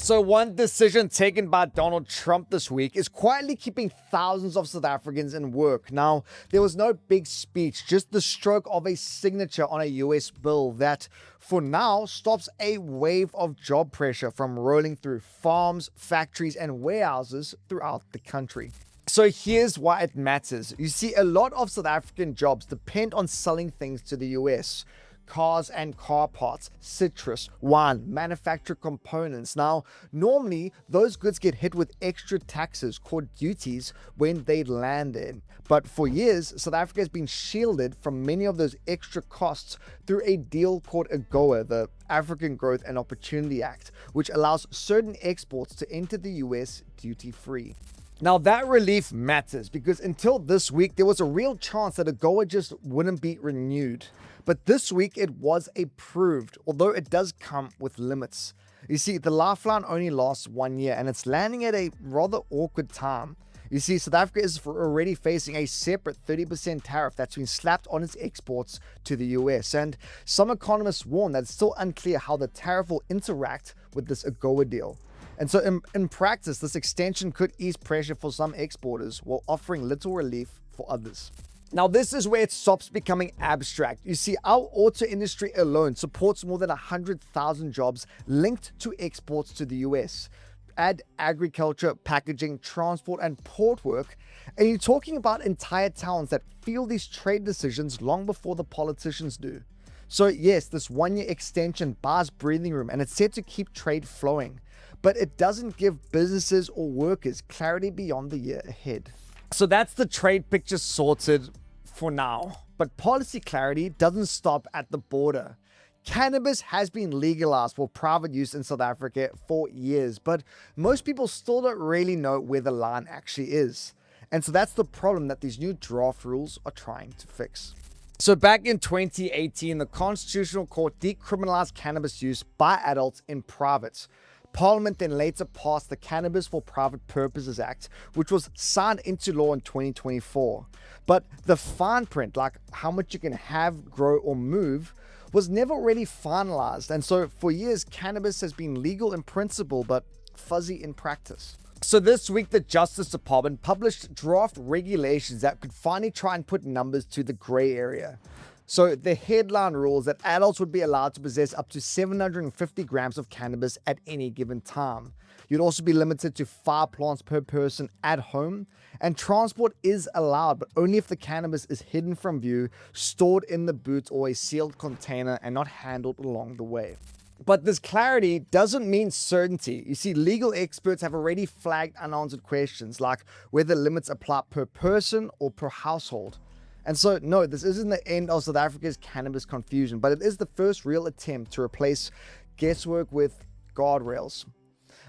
So one decision taken by Donald Trump this week is quietly keeping thousands of South Africans in work. Now, there was no big speech, just the stroke of a signature on a US bill that, for now, stops a wave of job pressure from rolling through farms, factories, and warehouses throughout the country. So here's why it matters. You see, a lot of South African jobs depend on selling things to the US. Cars and car parts, citrus, wine, manufactured components. Now, normally those goods get hit with extra taxes called duties when they land in. But for years, South Africa has been shielded from many of those extra costs through a deal called AGOA, the African Growth and Opportunity Act, which allows certain exports to enter the US duty-free. Now that relief matters because until this week, there was a real chance that AGOA just wouldn't be renewed. But this week it was approved, although it does come with limits. You see, the Lifeline only lasts 1 year and it's landing at a rather awkward time. You see, South Africa is already facing a separate 30% tariff that's been slapped on its exports to the US. And some economists warn that it's still unclear how the tariff will interact with this AGOA deal. And so in practice, this extension could ease pressure for some exporters while offering little relief for others. Now, this is where it stops becoming abstract. You see, our auto industry alone supports more than 100,000 jobs linked to exports to the US. Add agriculture, packaging, transport, and port work, and you're talking about entire towns that feel these trade decisions long before the politicians do. So yes, this 1 year extension buys breathing room and it's set to keep trade flowing, but it doesn't give businesses or workers clarity beyond the year ahead. So that's the trade picture sorted for now. But policy clarity doesn't stop at the border. Cannabis has been legalized for private use in South Africa for years, but most people still don't really know where the line actually is. And so that's the problem that these new draft rules are trying to fix. So back in 2018, the Constitutional Court decriminalized cannabis use by adults in private. Parliament then later passed the Cannabis for Private Purposes Act, which was signed into law in 2024. But the fine print, like how much you can have, grow, or move, was never really finalized. And so for years, cannabis has been legal in principle, but fuzzy in practice. So this week, the Justice Department published draft regulations that could finally try and put numbers to the gray area. So the headline rules that adults would be allowed to possess up to 750 grams of cannabis at any given time. You'd also be limited to 5 plants per person at home, and transport is allowed, but only if the cannabis is hidden from view, stored in the boot or a sealed container, and not handled along the way. But this clarity doesn't mean certainty. You see, legal experts have already flagged unanswered questions like whether limits apply per person or per household. And so, no, this isn't the end of South Africa's cannabis confusion, but it is the first real attempt to replace guesswork with guardrails.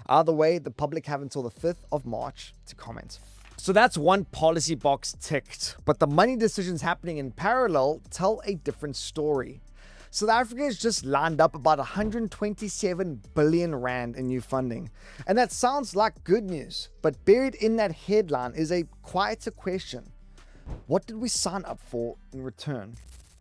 Either way, the public have until the 5th of March to comment. So that's one policy box ticked, but the money decisions happening in parallel tell a different story. South Africa has just lined up about 127 billion rand in new funding. And that sounds like good news, but buried in that headline is a quieter question. What did we sign up for in return?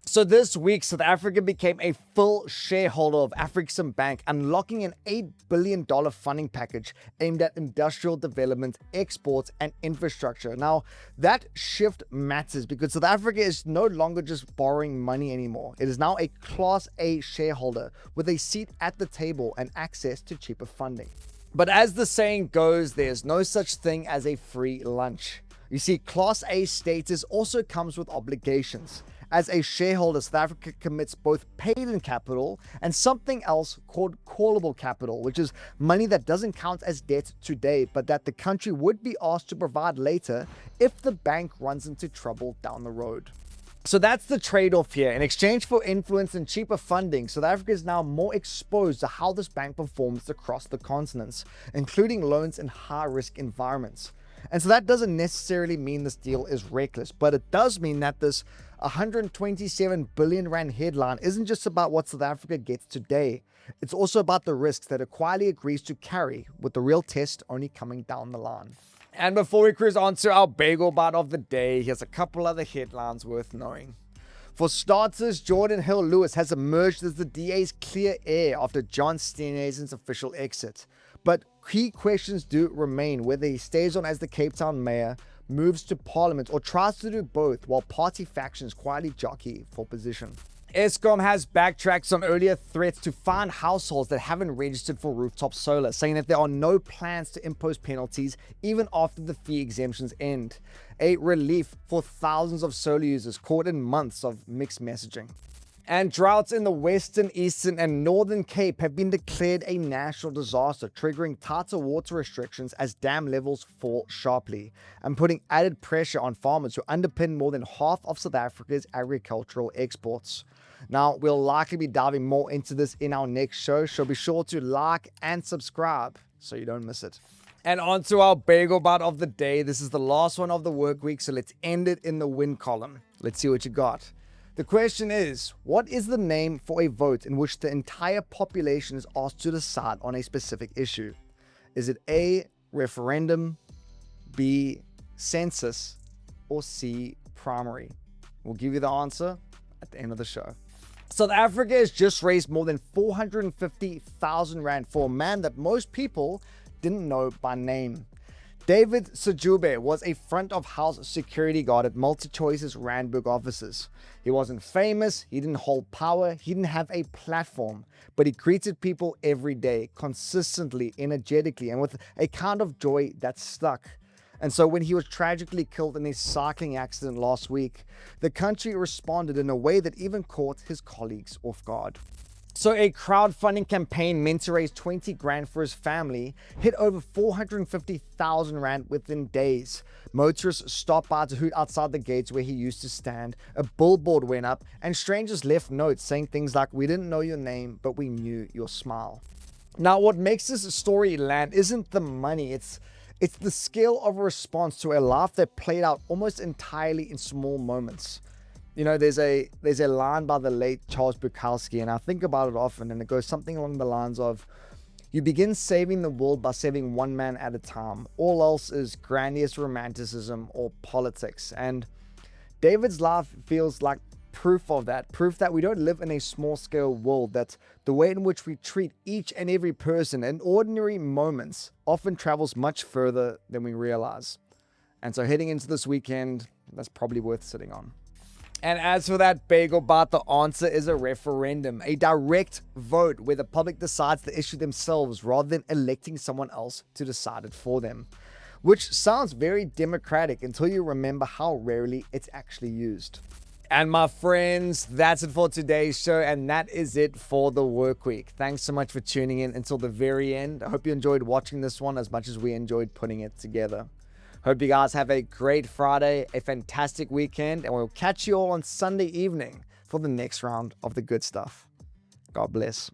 So this week, South Africa became a full shareholder of Afreximbank, unlocking an $8 billion funding package aimed at industrial development, exports, and infrastructure. Now, that shift matters because South Africa is no longer just borrowing money anymore. It is now a Class A shareholder with a seat at the table and access to cheaper funding. But as the saying goes, there's no such thing as a free lunch. You see, Class A status also comes with obligations. As a shareholder, South Africa commits both paid-in capital and something else called callable capital, which is money that doesn't count as debt today, but that the country would be asked to provide later if the bank runs into trouble down the road. So that's the trade-off here. In exchange for influence and cheaper funding, South Africa is now more exposed to how this bank performs across the continents, including loans in high-risk environments. And so that doesn't necessarily mean this deal is reckless, but it does mean that this 127 billion rand headline isn't just about what South Africa gets today. It's also about the risks that it quietly agrees to carry, with the real test only coming down the line. And before we cruise on to our bagel bite of the day, here's a couple other headlines worth knowing. For starters, Jordan Hill-Lewis has emerged as the DA's clear heir after John Steenhuisen's official exit. But key questions do remain, whether he stays on as the Cape Town mayor, moves to parliament, or tries to do both while party factions quietly jockey for position. Eskom has backtracked some earlier threats to fine households that haven't registered for rooftop solar, saying that there are no plans to impose penalties even after the fee exemptions end. A relief for thousands of solar users caught in months of mixed messaging. And droughts in the Western, Eastern, and Northern Cape have been declared a national disaster, triggering tighter water restrictions as dam levels fall sharply, and putting added pressure on farmers who underpin more than half of South Africa's agricultural exports. Now, we'll likely be diving more into this in our next show, so be sure to like and subscribe so you don't miss it. And on to our Bagel Bite of the day. This is the last one of the work week, so let's end it in the win column. Let's see what you got. The question is, what is the name for a vote in which the entire population is asked to decide on a specific issue? Is it A, referendum, B, census, or C, primary? We'll give you the answer at the end of the show. South Africa has just raised more than 450,000 Rand for a man that most people didn't know by name. David Sejube was a front of house security guard at MultiChoice's Randburg offices. He wasn't famous, he didn't hold power, he didn't have a platform, but he greeted people every day, consistently, energetically, and with a kind of joy that stuck. And so when he was tragically killed in a cycling accident last week, the country responded in a way that even caught his colleagues off guard. So a crowdfunding campaign meant to raise 20 grand for his family hit over 450,000 Rand within days. Motorists stopped by to hoot outside the gates where he used to stand. A billboard went up and strangers left notes saying things like, "We didn't know your name, but we knew your smile." Now, what makes this story land isn't the money, it's the scale of a response to a life that played out almost entirely in small moments. You know, there's a line by the late Charles Bukowski, and I think about it often, and it goes something along the lines of, you begin saving the world by saving one man at a time. All else is grandiose romanticism or politics. And David's life feels like proof of that, proof that we don't live in a small scale world, that the way in which we treat each and every person in ordinary moments often travels much further than we realize. And so heading into this weekend, that's probably worth sitting on. And as for that Bagel Bite, the answer is a referendum, a direct vote where the public decides the issue themselves rather than electing someone else to decide it for them. Which sounds very democratic until you remember how rarely it's actually used. And my friends, that's it for today's show, and that is it for the work week. Thanks so much for tuning in until the very end. I hope you enjoyed watching this one as much as we enjoyed putting it together. Hope you guys have a great Friday, a fantastic weekend, and we'll catch you all on Sunday evening for the next round of the good stuff. God bless.